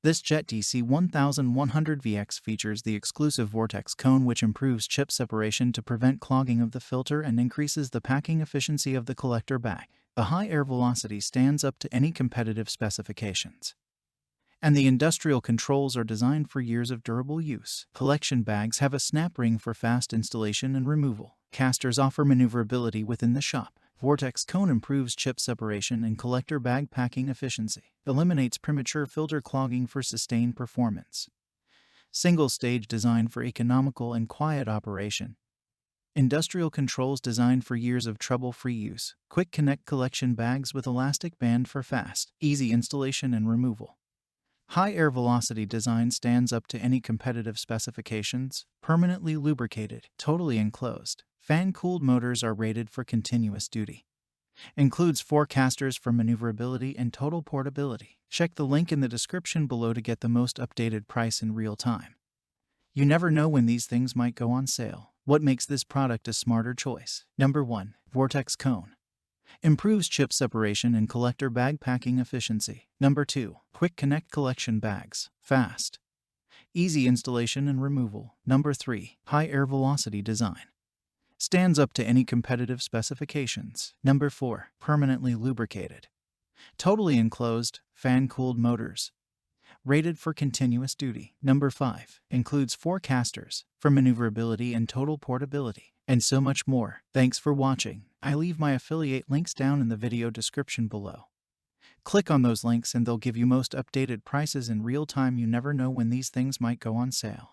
This jet DC-1100VX features the exclusive Vortex Cone, which improves chip separation to prevent clogging of the filter and increases the packing efficiency of the collector bag. A high air velocity stands up to any competitive specifications. And the industrial controls are designed for years of durable use. Collection bags have a snap ring for fast installation and removal. Casters offer maneuverability within the shop. Vortex Cone improves chip separation and collector bag packing efficiency. Eliminates premature filter clogging for sustained performance. Single-stage design for economical and quiet operation. Industrial controls designed for years of trouble-free use. Quick connect collection bags with elastic band for fast, easy installation and removal. High air velocity design stands up to any competitive specifications. Permanently lubricated, totally enclosed. Fan-cooled motors are rated for continuous duty. Includes 4 casters for maneuverability and total portability. Check the link in the description below to get the most updated price in real time. You never know when these things might go on sale. What makes this product a smarter choice? Number 1. Vortex Cone. Improves chip separation and collector bag packing efficiency. Number 2. Quick connect collection bags. Fast. Easy installation and removal. Number 3. High air velocity design. Stands up to any competitive specifications. Number 4. Permanently lubricated. Totally enclosed, fan-cooled motors. Rated for continuous duty. Number 5. Includes 4 casters for maneuverability and total portability. And so much more. Thanks for watching. I leave my affiliate links down in the video description below. Click on those links and they'll give you most updated prices in real time. You never know when these things might go on sale.